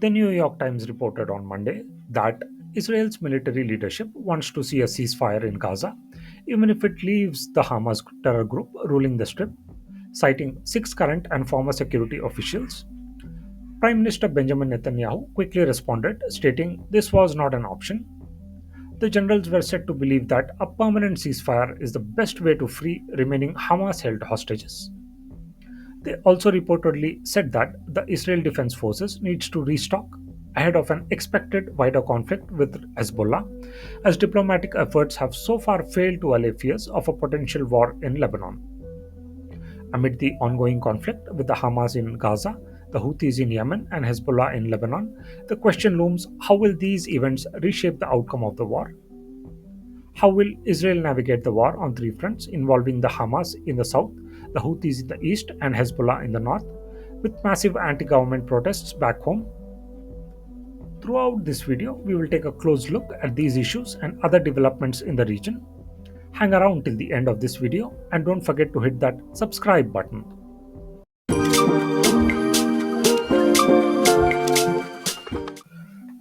The New York Times reported on Monday that Israel's military leadership wants to see a ceasefire in Gaza, even if it leaves the Hamas terror group ruling the strip, citing six current and former security officials. Prime Minister Benjamin Netanyahu quickly responded, stating this was not an option. The generals were said to believe that a permanent ceasefire is the best way to free remaining Hamas held hostages. They also reportedly said that the Israel Defense Forces needs to restock ahead of an expected wider conflict with Hezbollah, as diplomatic efforts have so far failed to allay fears of a potential war in Lebanon. Amid the ongoing conflict with the Hamas in Gaza, the Houthis in Yemen, and Hezbollah in Lebanon, the question looms: how will these events reshape the outcome of the war? How will Israel navigate the war on three fronts involving the Hamas in the south, the Houthis in the east, and Hezbollah in the north, with massive anti government protests back home? Throughout this video, we will take a close look at these issues and other developments in the region. Hang around till the end of this video and don't forget to hit that subscribe button.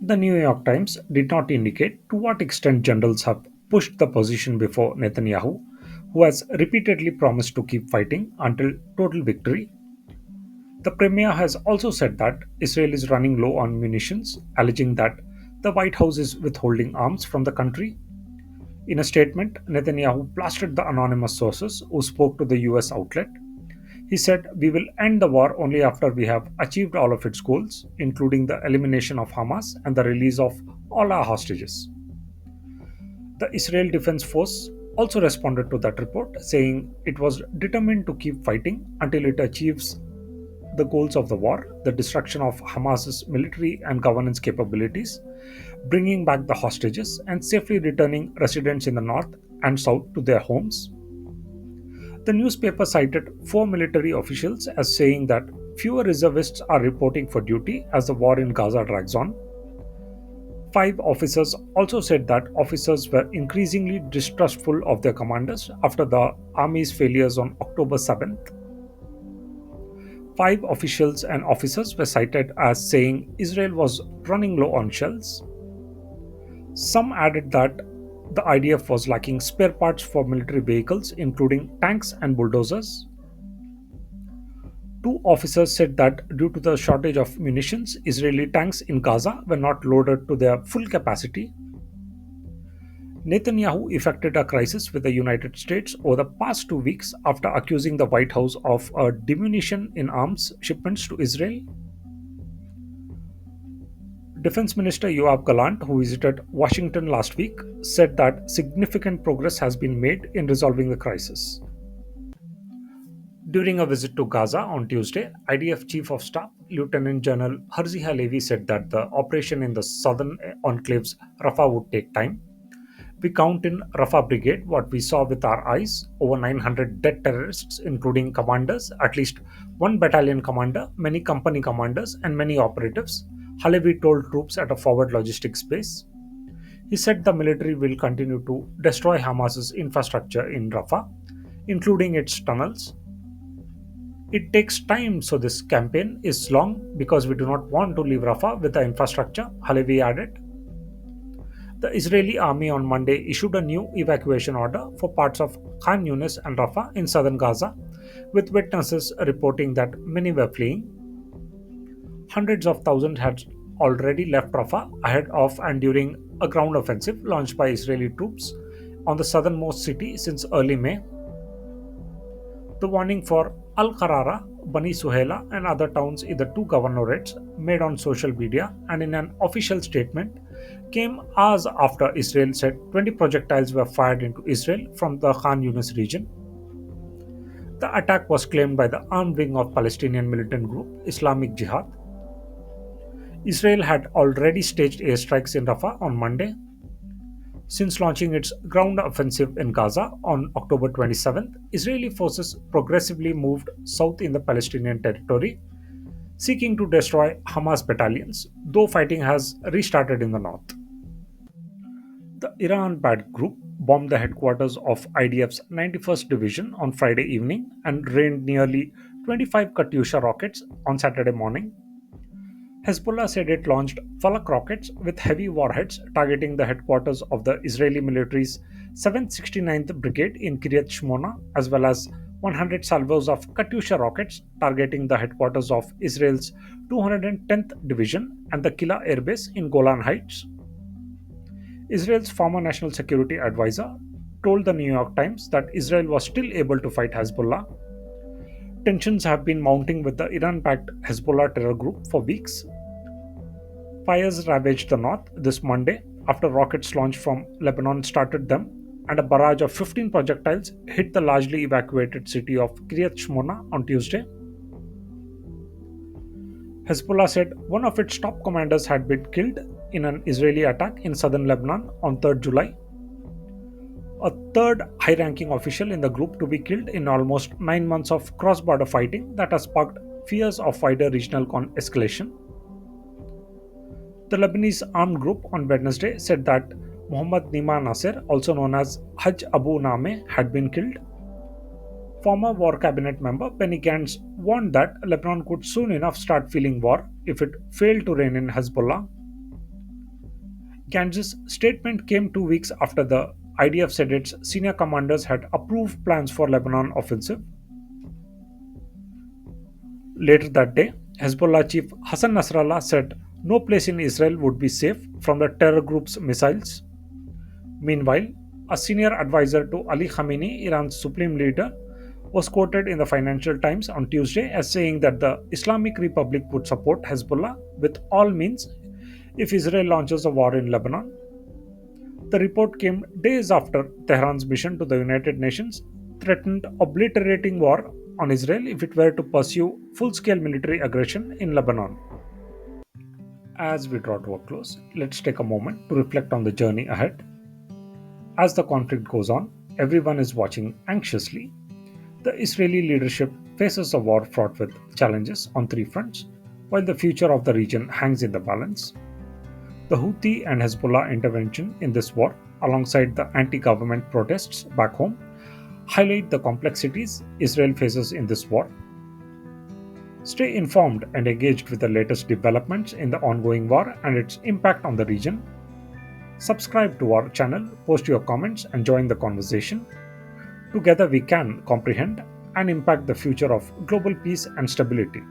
The New York Times did not indicate to what extent generals have pushed the position before Netanyahu, who has repeatedly promised to keep fighting until total victory. The premier has also said that Israel is running low on munitions, alleging that the White House is withholding arms from the country. In a statement, Netanyahu blasted the anonymous sources who spoke to the US outlet. He said, "We will end the war only after we have achieved all of its goals, including the elimination of Hamas and the release of all our hostages." The Israel Defense Force also responded to that report, saying it was determined to keep fighting until it achieves the goals of the war: the destruction of Hamas's military and governance capabilities, bringing back the hostages, and safely returning residents in the north and south to their homes. The newspaper cited four military officials as saying that fewer reservists are reporting for duty as the war in Gaza drags on. Five officers also said that officers were increasingly distrustful of their commanders after the army's failures on October 7th. Five officials and officers were cited as saying Israel was running low on shells. Some added that the IDF was lacking spare parts for military vehicles, including tanks and bulldozers. Two officers said that due to the shortage of munitions, Israeli tanks in Gaza were not loaded to their full capacity. Netanyahu effected a crisis with the United States over the past 2 weeks after accusing the White House of a diminution in arms shipments to Israel. Defense Minister Yoav Gallant, who visited Washington last week, said that significant progress has been made in resolving the crisis. During a visit to Gaza on Tuesday, IDF Chief of Staff Lieutenant General Houthi Hezbollah said that the operation in the southern enclaves Rafah would take time. "We count in Rafah Brigade what we saw with our eyes: over 900 dead terrorists, including commanders, at least one battalion commander, many company commanders, and many operatives," Halevi told troops at a forward logistics base. He said the military will continue to destroy Hamas's infrastructure in Rafah, including its tunnels. "It takes time, so this campaign is long because we do not want to leave Rafah with the infrastructure," Halevi added. The Israeli army on Monday issued a new evacuation order for parts of Khan Yunis and Rafah in southern Gaza, with witnesses reporting that many were fleeing. Hundreds of thousands had already left Rafah ahead of and during a ground offensive launched by Israeli troops on the southernmost city since early May. The warning for al-Qarara, Bani Suhaila, and other towns in the two governorates, made on social media and in an official statement, came hours after Israel said 20 projectiles were fired into Israel from the Khan Yunis region. The attack was claimed by the armed wing of Palestinian militant group Islamic Jihad. Israel had already staged airstrikes in Rafah on Monday. Since launching its ground offensive in Gaza on October 27th, Israeli forces progressively moved south in the Palestinian territory, seeking to destroy Hamas battalions, though fighting has restarted in the north. The Iran-backed group bombed the headquarters of IDF's 91st Division on Friday evening and rained nearly 25 Katyusha rockets on Saturday morning. Hezbollah said it launched Falak rockets with heavy warheads targeting the headquarters of the Israeli military's 769th Brigade in Kiryat Shmona, as well as 100 salvos of Katyusha rockets targeting the headquarters of Israel's 210th Division and the Kila Air Base in Golan Heights. Israel's former national security advisor told the New York Times that Israel was still able to fight Hezbollah. Tensions have been mounting with the Iran backed Hezbollah terror group for weeks. Fires ravaged the north this Monday after rockets launched from Lebanon started them, and a barrage of 15 projectiles hit the largely evacuated city of Kiryat Shmona on Tuesday. Hezbollah said one of its top commanders had been killed in an Israeli attack in southern Lebanon on 3rd July. A third high ranking official in the group to be killed in almost 9 months of cross border fighting that has sparked fears of wider regional escalation. The Lebanese armed group on Wednesday said that Mohammed Nima Nasser, also known as Haj Abu Nameh, had been killed. Former War Cabinet member Benny Gantz warned that Lebanon could soon enough start feeling war if it failed to rein in Hezbollah. Gantz's statement came 2 weeks after the IDF said its senior commanders had approved plans for Lebanon offensive. Later that day, Hezbollah chief Hassan Nasrallah said no place in Israel would be safe from the terror group's missiles. Meanwhile, a senior advisor to Ali Khamenei, Iran's supreme leader, was quoted in the Financial Times on Tuesday as saying that the Islamic Republic would support Hezbollah with all means if Israel launches a war in Lebanon. The report came days after Tehran's mission to the United Nations threatened obliterating war on Israel if it were to pursue full scale military aggression in Lebanon. As we draw to a close, let's take a moment to reflect on the journey ahead. As the conflict goes on, everyone is watching anxiously. The Israeli leadership faces a war fraught with challenges on three fronts, while the future of the region hangs in the balance. The Houthi and Hezbollah intervention in this war, alongside the anti government protests back home, highlight the complexities Israel faces in this war. Stay informed and engaged with the latest developments in the ongoing war and its impact on the region. Subscribe to our channel, post your comments, and join the conversation. Together, we can comprehend and impact the future of global peace and stability.